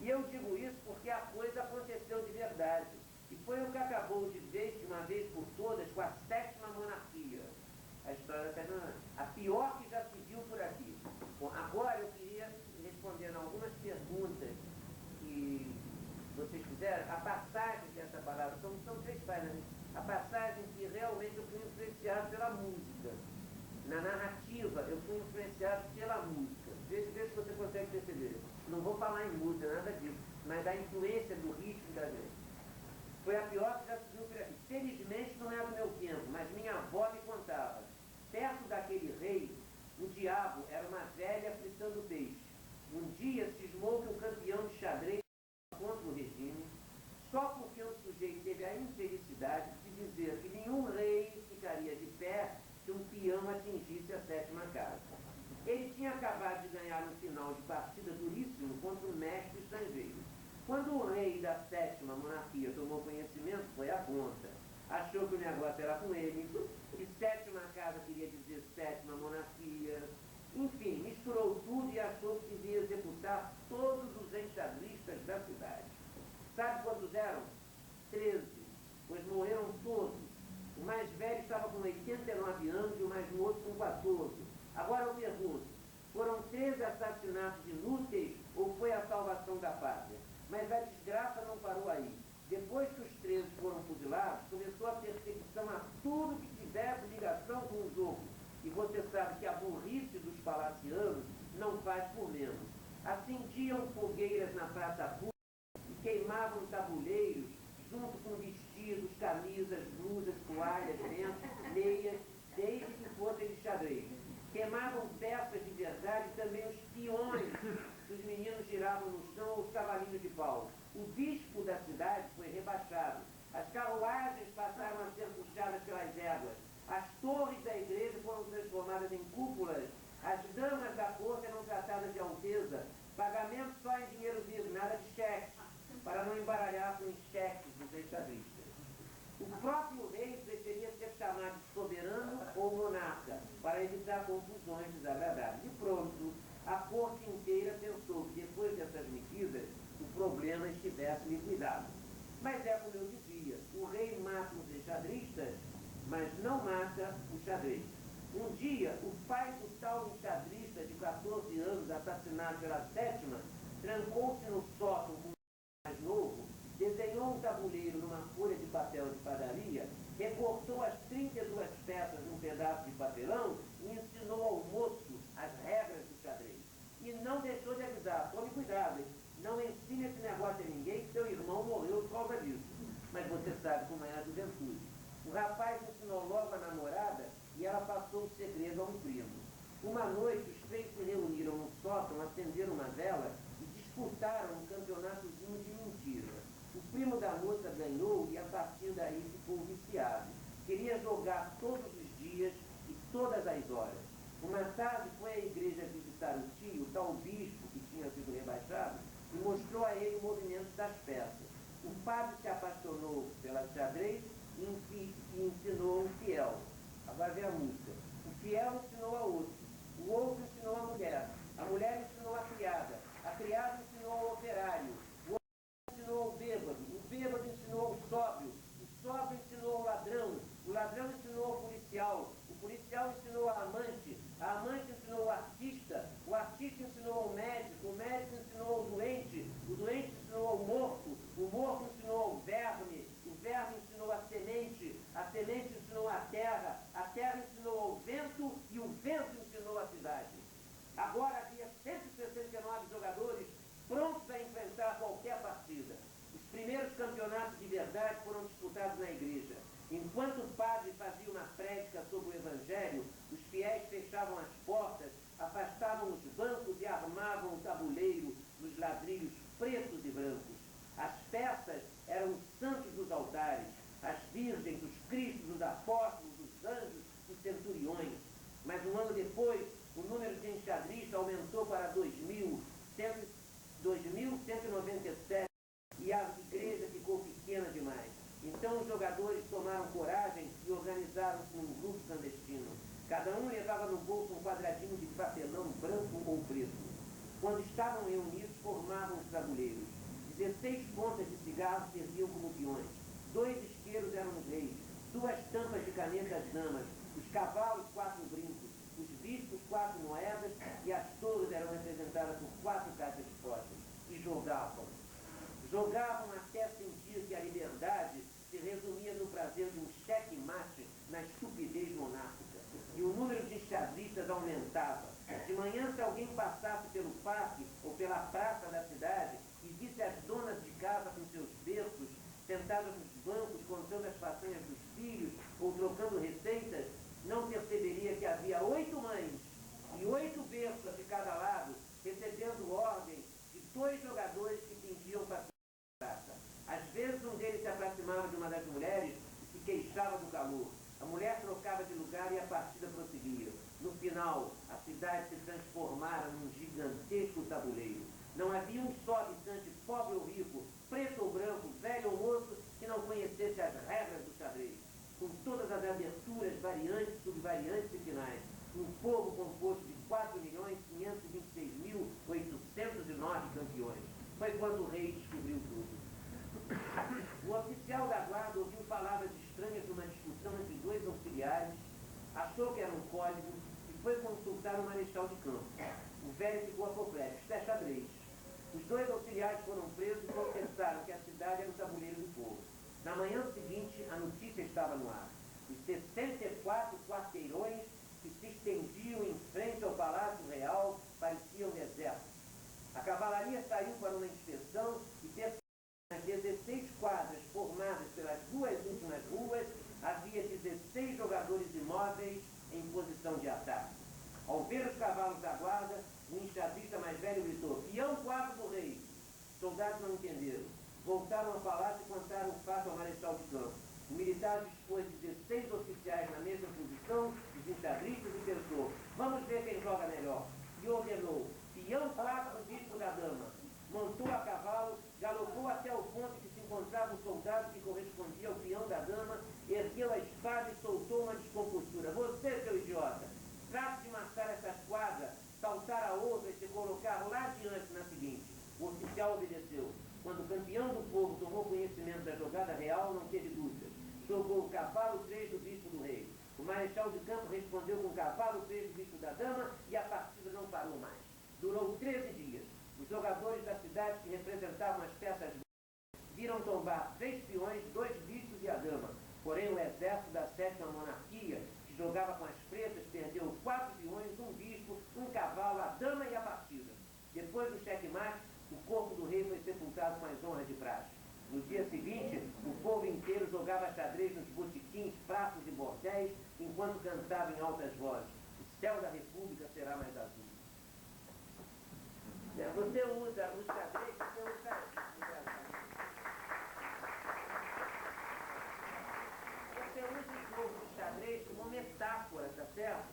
E eu digo isso porque a coisa aconteceu de verdade. E foi o que acabou de vez, de uma vez por todas, com a 7ª monarquia. A história da 7ª monarquia. A pior que já se viu por aqui. Bom, agora eu queria responder a algumas perguntas que vocês fizeram. A passagem dessa palavra, são 3 páginas. A passagem que realmente eu fui influenciado pela música. Na narrativa, eu fui influenciado pela música. Veja se você consegue perceber. Não vou falar em música, nada disso, mas da influência do ritmo da gente. Foi a pior que já se viu por aqui. Felizmente não é do meu tempo, mas minha avó me contava. Perto daquele rei, o diabo era uma velha fritando peixe. Um dia cismou que o campeão de xadrez contra o regime, só porque o sujeito teve a infelicidade de dizer que nenhum rei ficaria de pé se um peão atingisse a 7ª casa. Ele tinha acabado de ganhar um final de partida duríssimo contra um mestre estrangeiro. Quando o rei da 7ª monarquia tomou conhecimento, foi à conta. Achou que o negócio era com ele, que 7ª casa queria dizer 7ª monarquia. Enfim, misturou tudo e achou que devia executar todos os enxadristas da cidade. Sabe quantos eram? 13, pois morreram todos. O mais velho estava com 89 anos e o mais novo com 14. Agora eu pergunto, foram 13 assassinatos inúteis ou foi a salvação da pátria? Mas a desgraça não parou aí. Depois que os 13 foram fuzilados, começou a perseguição a tudo que tivesse ligação com o jogo. E você sabe que a burrice dos palacianos não faz por menos. Acendiam fogueiras na praça pública e queimavam tabuleiros junto com vestidos, camisas, blusas, toalhas, lenços, meias, desde que fossem de xadrez. Queimavam peças de verdade e também os peões que os meninos giravam no chão ou os cavalinhos de pau. O bispo da cidade foi rebaixado. As carruagens passaram a ser puxadas pelas éguas. As torres da igreja foram transformadas em cúpulas. As damas da corte eram tratadas de alteza. Pagamento só em dinheiro vivo, nada de cheques, para não embaralhar com os cheques dos enxadristas. O próprio rei preferia ser chamado de soberano ou monarca, para evitar confusões desagradáveis. E pronto, a corte inteira pensou que depois dessas medidas, o problema estivesse liquidado. Mas é como eu dizia, o rei mata os enxadristas, mas não mata o xadrez. Um dia, o pai do tal enxadrista de 14 anos, assassinado pela 7ª, trancou-se no sótão com o mais novo, desenhou um tabuleiro numa folha de papel de padaria, recortou as 32 peças num pedaço de papelão e ensinou ao moço as regras do xadrez. E não deixou de avisar, tome cuidado, não ensine esse negócio a ninguém, que seu irmão morreu por causa disso. Mas você sabe como é a juventude. O rapaz ensinou logo a namorada e ela passou o segredo a um primo. Uma noite, os 3 se reuniram no sótão, acenderam uma vela e disputaram um campeonatozinho de mentira. O primo da moça ganhou e a partir daí ficou viciado. Queria jogar todos os dias e todas as horas. Uma tarde foi à igreja visitar o tio, o tal bispo que tinha sido rebaixado, e mostrou a ele o movimento das peças. O padre se apaixonou pela xadrez e ensinou um fiel. Agora vem a música. O fiel ensinou a outro. O outro ensinou a mulher ensinou a criada ensinou ao operário, o operário ensinou ao bêbado ensinou ao sóbrio ensinou ao ladrão, o ladrão ensinou ao policial, o policial ensinou a amante ensinou ao artista, o artista ensinou ao médico, o médico ensinou ao doente, o doente ensinou ao morto, o morto ensinou ao verme, o verme ensinou a semente ensinou a terra ensinou ao vento e o vento ensinou a cidade. Agora havia 169 jogadores prontos a enfrentar qualquer partida. Os primeiros campeonatos de verdade foram disputados na igreja. Enquanto o padre fazia uma prédica sobre o evangelho, os fiéis fechavam as portas, afastavam os bancos e armavam o tabuleiro nos ladrilhos pretos e brancos. As peças eram os santos dos altares, as virgens, os cristos, os apóstolos, os anjos, os centuriões. Mas um ano depois, o número de enxadristas aumentou para 2.197 e a igreja ficou pequena demais. Então os jogadores tomaram coragem e organizaram-se num grupo clandestino. Cada um levava no bolso um quadradinho de papelão branco ou preto. Quando estavam reunidos, formavam os tabuleiros. 16 pontas de cigarro serviam como peões. 2 isqueiros eram os reis. 2 tampas de caneta as damas. Os cavalos, 4 brincos. Os bispos, 4 moedas. E as torres eram representadas por 4 caixas fortes. E jogavam. Jogavam até sentir que a liberdade se resumia no prazer de um cheque-mate na estupidez monárquica. E o número de enxadristas aumentava. De manhã, se alguém passasse pelo parque ou pela praça da cidade e visse as donas de casa com seus berços, sentadas nos bancos, contando as façanhas dos filhos ou trocando receitas, não perceberia que havia 8 mães e 8 berços de cada lado, recebendo ordens de 2 jogadores que fingiam passar a praça. Às vezes, um deles se aproximava de uma das mulheres e se queixava do calor. A mulher trocava de lugar e a partida prosseguia. No final, a cidade se transformara num gigantesco tabuleiro. Não havia um só habitante, pobre ou rico, preto ou branco, velho ou moço, que não conhecesse as regras do xadrez. Com todas as aberturas, variantes, subvariantes e finais. Um povo composto de 4.526.809 campeões. Foi quando o rei descobriu tudo. O oficial da guarda ouviu palavras estranhas numa discussão entre 2 auxiliares, achou que era um código e foi consultar o marechal de campo. O velho ficou apoplexo. Isto é xadrez. Os 2 auxiliares foram presos e confessaram que a cidade era o tabuleiro do povo. Na manhã seguinte, a notícia estava no ar. Os 64 quarteirões que se estendiam em frente ao Palácio Real pareciam desertos. A cavalaria saiu para uma inspeção e percebeu que nas 16 quadras formadas pelas 2 últimas ruas havia 16 jogadores imóveis em posição de ataque. Ao ver os cavalos da guarda, o enxadrista mais velho gritou: "Peão 4 do rei!" Os soldados não entenderam. Voltaram ao palácio e contaram o fato ao marechal de campo. O militar dispôs 16 oficiais na mesma posição, os enxadristas, e pensou: "Vamos ver quem joga melhor." E ordenou: "Peão 4 do bispo da dama." Montou a cavalo, galopou até o ponto que se encontrava o soldado que correspondia ao peão da dama, ergueu a espada e soltou uma descompostura: "Você, seu idiota, trate de marcar essa quadra, saltar a outra e se colocar lá adiante na seguinte." O oficial obedeceu. Quando o campeão do povo tomou conhecimento da jogada real, não teve dúvidas. Jogou o cavalo 3 do bispo do rei. O marechal de campo respondeu com o cavalo 3 do bispo da dama e a partida não parou mais. Durou 13 dias. Os jogadores da cidade que representavam as peças viram tombar 3 peões, 2 bispos e a dama. Porém, o exército da 7ª monarquia, que jogava com as pretas, perdeu 4 peões, 1 bispo, 1 cavalo, a dama e a partida. Depois do checkmate, o corpo do rei foi sepultado com as honras de praxe. No dia seguinte, o povo inteiro jogava xadrez nos botiquins, praças e bordéis, enquanto cantava em altas vozes: "O céu da república será mais azul." Você usa o xadrez, você usa o jogo do xadrez como metáfora, tá certo?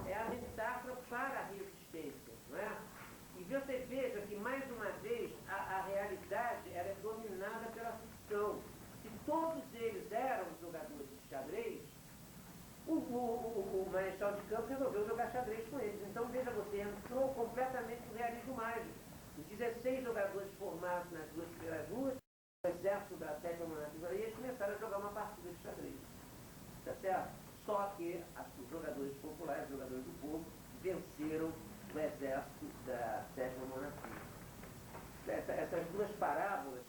É a metáfora para a resistência, não é? E você veja que, mais uma vez, a 16 jogadores formados nas duas primeiras ruas, o exército da sétima monarquia, e eles começaram a jogar uma partida de xadrez. Tá certo? Só que os jogadores populares, os jogadores do povo, venceram o exército da sétima monarquia. Essas duas parábolas,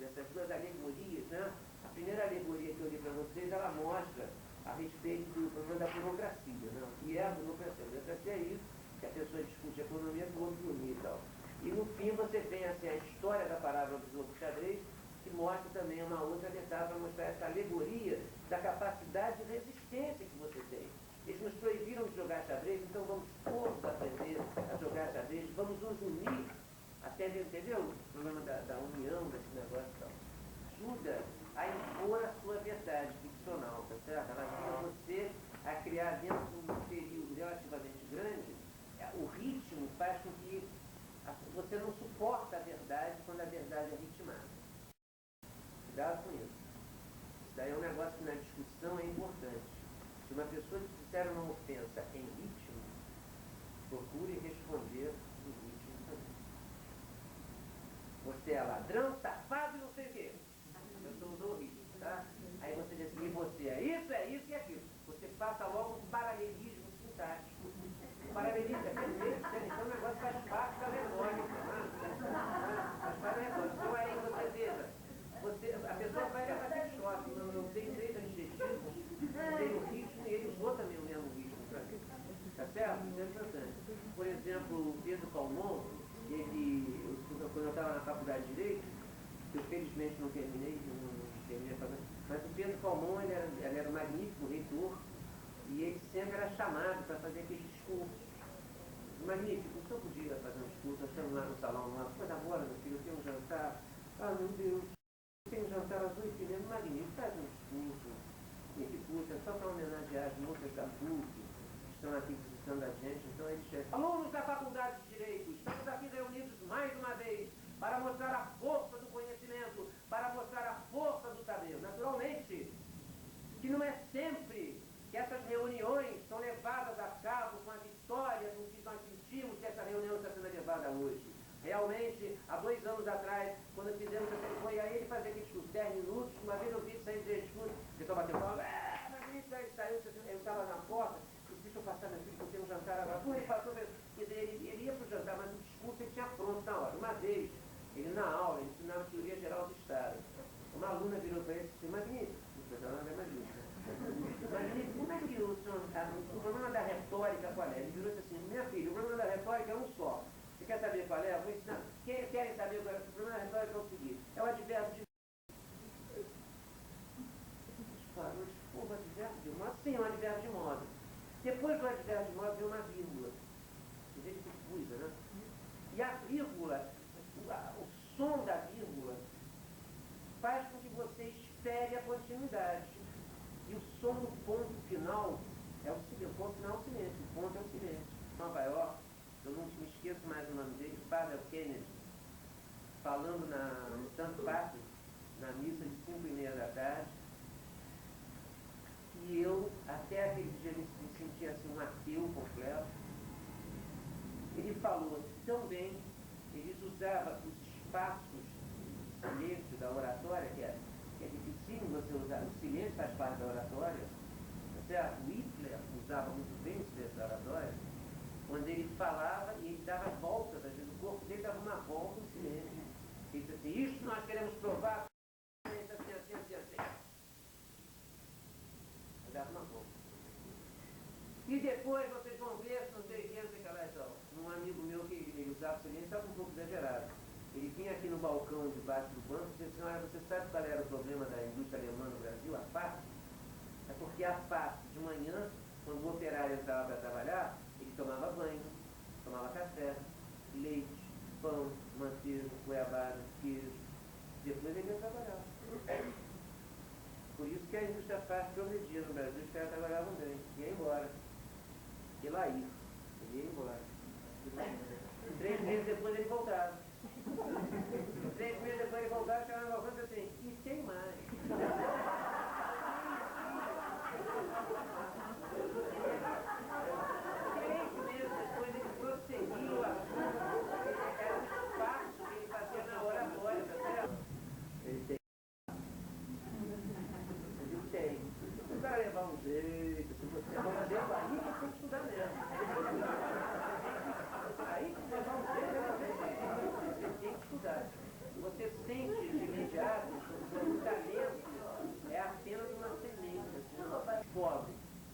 essas duas alegorias, né? A primeira alegoria que eu li para vocês, ela mostra a respeito do problema da burocracia, né? E é a burocracia. A burocracia é isso, que a pessoa discute a economia com o outro dormir e tal. E no fim você tem assim, a história da parábola do jogo xadrez, que mostra também uma outra detalhe para mostrar essa alegoria da capacidade de resistência que você tem. Eles nos proibiram de jogar xadrez, então vamos todos aprender a jogar xadrez, vamos nos unir, até, entendeu? O problema da união, desse negócio e tal. Ajuda a impor a sua verdade ficcional, tá certo? Ela ajuda você a criar dentro de um período relativamente grande, o ritmo faz com que você não suporta a verdade quando a verdade é ritmada. Cuidado com isso. Isso daí é um negócio que na discussão é importante. Se uma pessoa te disser uma ofensa em ritmo, procure responder no ritmo também. Você é ladrão, safado e não sei o quê. A pessoa usou o ritmo, tá? Aí você diz assim, e você é isso e aquilo. Você passa logo um paralelismo sintático. O paralelismo é perfeito, então o negócio faz parte da retórica. Faz parte da retórica. Então aí você veja, a pessoa vai levar aquele choque, não tem três adjetivos, tem o ritmo e ele usou também o mesmo ritmo para mim. Tá certo? Isso é importante. Por exemplo, o Pedro Calmon, quando eu estava na faculdade de Direito, que eu felizmente não terminei a faculdade, mas o Pedro Calmon, ele era um magnífico reitor, e ele sempre era chamado para fazer aqueles discursos. Magnífico, o senhor podia fazer um discurso, nós estamos lá no salão, lá, pois agora, meu filho, eu tenho um jantar, meu Deus, eu tenho um jantar às 8h30, magnífico, faz um discurso, e que puxa, só para homenagear as moças da PUC, que estão aqui visitando a gente, então ele chega. Alunos da Faculdade de Direito, estamos aqui reunidos mais uma vez para mostrar a força do conhecimento, para mostrar a força do saber. Naturalmente, que não é sempre que essas reuniões são levadas a cabo com a vitória com que nós sentimos que essa reunião está sendo levada hoje. Realmente, há 2 anos atrás, quando fizemos essa, foi a ele fazer aquele discurso, 10 minutos, uma vez eu vi ele sair de discurso, ele estava batendo palma, ele saiu, eu estava na porta, eu disse, deixa eu passar, meu filho, porque eu tenho um jantar agora. Ele passou, quer dizer, ele ia para o jantar, mas o discurso ele tinha pronto na hora. Uma vez, ele na aula, ele ensinava a teoria geral do Estado. Uma aluna virou para ele e disse, magnífico, não é magnífico. Magnífico, como é que o problema da retórica qual é? Ele virou e disse assim, minha filha, o problema da retórica é um só. Você quer saber qual é? Eu vou ensinar. Querem saber qual é? O problema da retórica é o seguinte, é o advérbio de... O advérbio de modo? Sim, é um advérbio de modo. Depois do advérbio de modo vem uma vírgula. Você vê que cuida, né? E a vírgula, o som da vírgula, faz com que você espere a continuidade. E o som do ponto final é o silêncio. O ponto final é o silêncio. O ponto é o silêncio. Nova York, eu não me esqueço mais o nome dele, Padre Kennedy, falando no Santo Padre, na missa de 5h30 da tarde. E eu, até aquele dia, me sentia assim um ateu completo. Ele falou tão bem, ele usava os espaços de silêncio da oratória, que é dificílimo você usar, o silêncio faz parte da oratória, tá certo? O Hitler usava muito bem o silêncio da oratória, quando ele falava e ele dava voltas, às vezes o corpo dele dava uma volta no silêncio. Ele disse assim, isso nós queremos provar, assim. Dava uma volta. E depois vocês vão ver, não sei quem, não sei o que lá e tal. Um amigo meu que ele usava o silêncio estava um pouco exagerado. Ele vinha aqui no balcão debaixo do banco e disse assim, olha, você sabe qual era o problema da indústria alemã no Brasil, a FAP? É porque a FAP, de manhã, quando o operário entrava para trabalhar, ele tomava banho, tomava café, leite, pão, manteiga, goiabada, queijo. Depois ele ia trabalhar. Por isso que a indústria FAP progredia no Brasil, os caras trabalhavam bem, ia embora. E lá ia. Ele ia embora. 3 meses depois ele voltava. 3 meses depois ele voltava, chegava na balcão e disse assim, e tem mais. 3 meses depois ele prosseguiu a era um espaço Eita, se você for fazer a barriga, tem que estudar mesmo. Aí que você vai ver, você tem que estudar. Você sente de imediato que o talento é apenas uma semente. Pobre,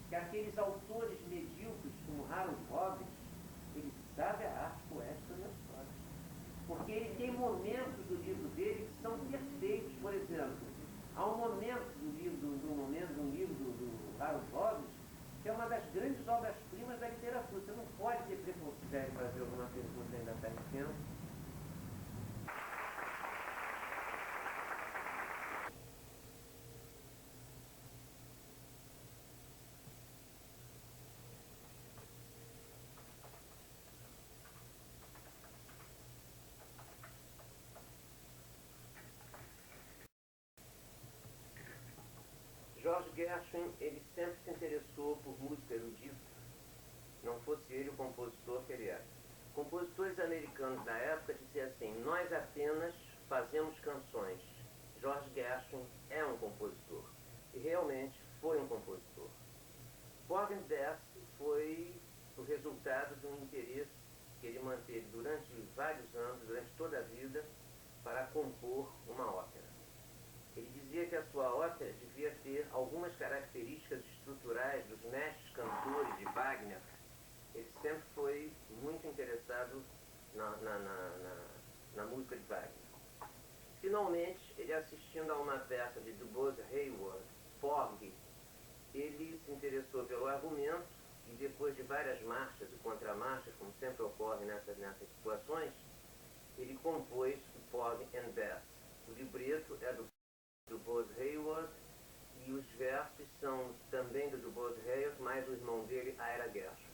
que aqueles autores medíocres como Harold Robbins, ele sabe a arte poética da história. Porque ele tem momentos do livro dele que são perfeitos. Por exemplo, há um momento do livro do Harold Robbins que é uma das grandes obras-primas da literatura. Você não pode ter preconceito. Para fazer alguma pergunta ainda está em tempo. George Gershwin, ele sempre se interessou por música erudita, não fosse ele o compositor que ele é. Compositores americanos da época diziam assim: nós apenas fazemos canções. George Gershwin é um compositor. E realmente foi um compositor. Porgy and Bess foi o resultado de um interesse que ele manteve durante vários anos, durante toda a vida, para compor uma ópera. Ele dizia que a sua ópera devia ter algumas características estruturais dos mestres cantores de Wagner. Ele sempre foi muito interessado na música de Wagner. Finalmente, ele assistindo a uma peça de Du Bois Hayward, Porgy, ele se interessou pelo argumento e depois de várias marchas e contramarchas, como sempre ocorre nessas situações, ele compôs o Porgy and Bess. O libreto é do Bois Hayward e os versos são também do Bois Hayward, mais o irmão dele, Ira Gershwin.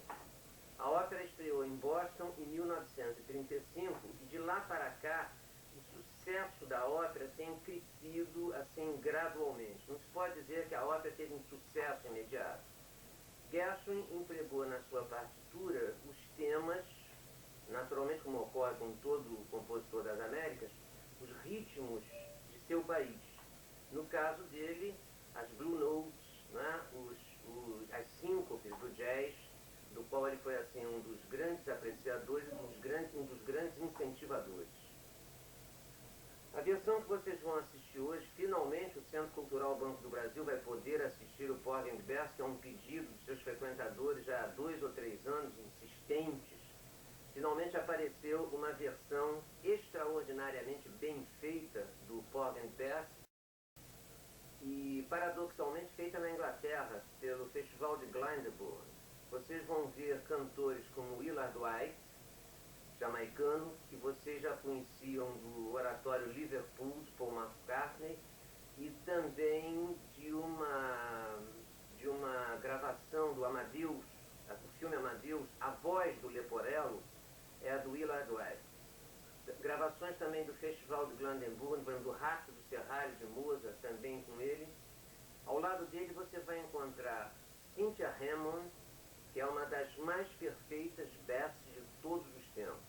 A ópera estreou em Boston em 1935 e de lá para cá o sucesso da ópera tem crescido assim gradualmente. Não se pode dizer que a ópera teve um sucesso imediato. Gershwin empregou na sua partitura os temas, naturalmente como ocorre com todo compositor das Américas, os ritmos de seu país. No caso dele, as Blue Notes, né, as síncopes do jazz, do qual ele foi assim, um dos grandes apreciadores e um dos grandes incentivadores. A versão que vocês vão assistir hoje, finalmente o Centro Cultural Banco do Brasil vai poder assistir o Porgy and Bess, que é um pedido dos seus frequentadores já há 2 ou 3 anos, insistentes. Finalmente apareceu uma versão extraordinariamente bem feita do Porgy and Bess, e paradoxalmente feita na Inglaterra, pelo Festival de Glyndebourne. Vocês vão ver cantores como Willard White, jamaicano, que vocês já conheciam do oratório Liverpool, de Paul McCartney, e também de uma gravação do Amadeus, o filme Amadeus, a voz do Leporello é a do Willard White. Gravações também do Festival de Glyndebourne, do Rato do Serralho de Mozart, também com ele. Ao lado dele você vai encontrar Cynthia Hammond, que é uma das mais perfeitas Besses de todos os tempos.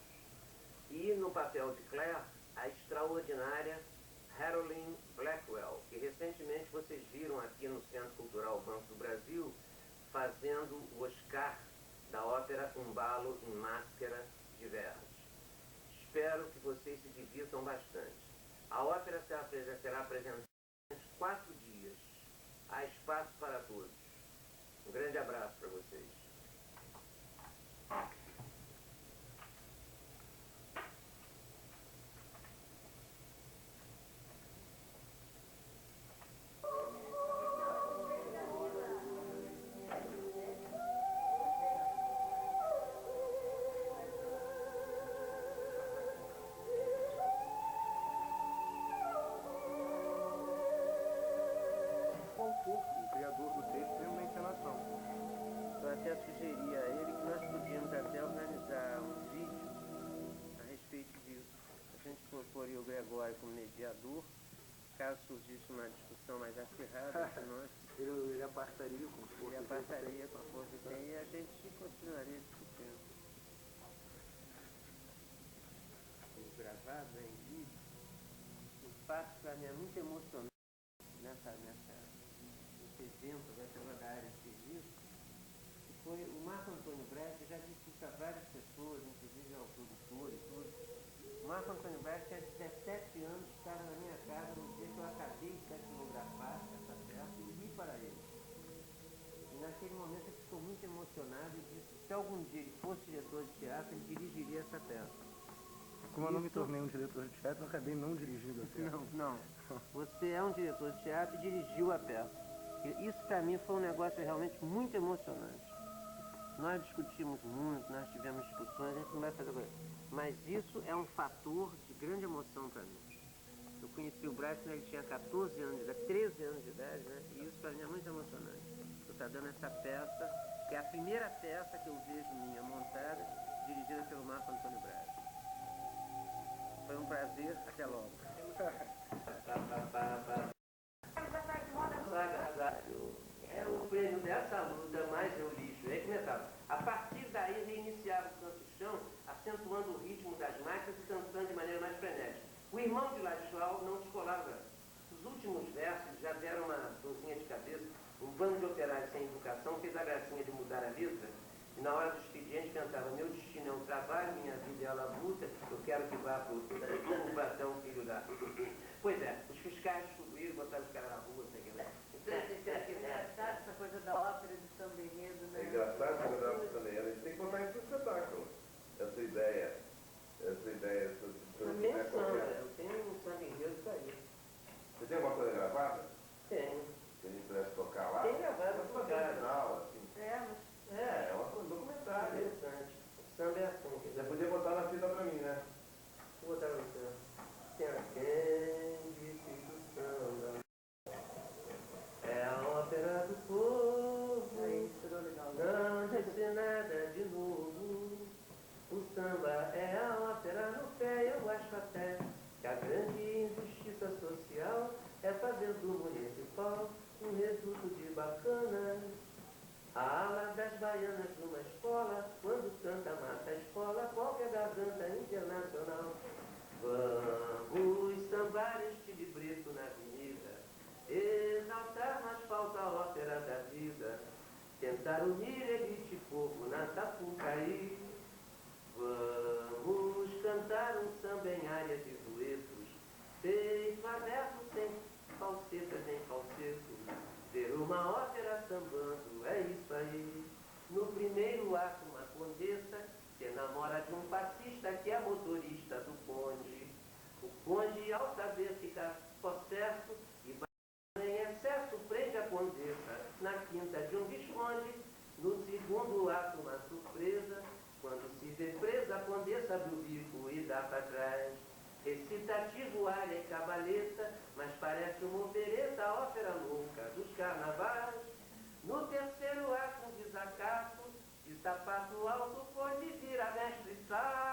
E no papel de Claire, a extraordinária Haroline Blackwell, que recentemente vocês viram aqui no Centro Cultural Banco do Brasil, fazendo o Oscar da ópera Um Balo em Máscara de Verres. Espero que vocês se divirtam bastante. A ópera será apresentada em 4 dias. Há espaço para todos. Um grande abraço para vocês. O criador do texto e uma encenação. Eu até sugeri a ele que nós podíamos até organizar um vídeo a respeito disso. A gente proporia o Gregório como mediador, caso surgisse uma discussão mais acirrada entre nós. Ele apartaria com Ele apartaria com a força que tem e a gente continuaria discutindo. O gravado em vídeo, o fato para mim é muito emocionante nesse evento, vai ser da área de serviço, que foi o Marco Antônio Brecht, já disse isso a várias pessoas, inclusive ao produtor e tudo. O Marco Antônio Brecht tinha 17 anos, estava na minha casa no dia que eu acabei de datilografar essa peça e li para ele. E naquele momento ele ficou muito emocionado e disse que se algum dia ele fosse diretor de teatro, ele dirigiria essa peça. Como eu não me tornei um diretor de teatro, eu acabei não dirigindo a peça. Não. Você é um diretor de teatro e dirigiu a peça. E isso para mim foi um negócio realmente muito emocionante. Nós discutimos muito, nós tivemos discussões, a gente não vai fazer coisa. Mas isso é um fator de grande emoção para mim. Eu conheci o Brecht quando ele tinha 14 anos de idade, 13 anos de idade, né? E isso para mim é muito emocionante. Eu estou dando essa peça, que é a primeira peça que eu vejo minha montada, dirigida pelo Marco Antônio Brecht. Foi um prazer, até logo. É o prêmio dessa luta, mais é o lixo. É que começava. A partir daí reiniciava o canto chão, acentuando o ritmo das máquinas e cantando de maneira mais frenética. O irmão de Ladislau não descolava. Os últimos versos já deram uma dorzinha de cabeça. Um bando de operários sem educação fez a gracinha de mudar a letra. E na hora do expediente cantava: meu destino é o trabalho, minha vida é a labuta, eu quero que vá pro Batão, filho da... Pois é, os fiscais descobriram, botaram os caras na rua, sei lá. É engraçado essa coisa da ópera do samba enredo, né? É engraçado essa coisa da ópera também. A gente tem que botar isso no espetáculo. Essa ideia, A minha eu tenho um samba enredo pra isso. Você tem alguma coisa gravada? Tenho. Que a gente pudesse tocar lá? Tem gravado, mas mas no final, assim. É um documentário. interessante. O samba é assim. Você podia botar na fita pra mim, né? Vou botar você. Tem alguém do samba. É a ópera do povo. Aí, tirou legal. Não disse nada de novo. O samba é a ópera no pé. Eu acho até que a grande injustiça social é fazer do municipal um reduto de bacanas. A ala das baianas numa escola, quando canta mata a escola, qualquer garganta internacional. Vamos sambar este libreto na avenida, exaltar no asfalto a ópera da vida, tentar unir elite e povo na Sapucaí. Vamos cantar um samba em área de duetos, feito a verso sem falsetas nem falsetos. Ver uma ópera sambando, é isso aí. No primeiro ato, uma condessa se enamora de um fascista que é motorista do conde. O conde, ao saber ficar possesso e em excesso, prende a condessa na quinta de um visconde. No segundo ato, uma surpresa, quando se vê presa, a condessa abre o bico e dá para trás. Recitativo, área e cabaleta, mas parece uma opereta, a ópera louca dos carnavais. No terceiro ato, um desacato, de sapato alto, pode vir a mestre sala.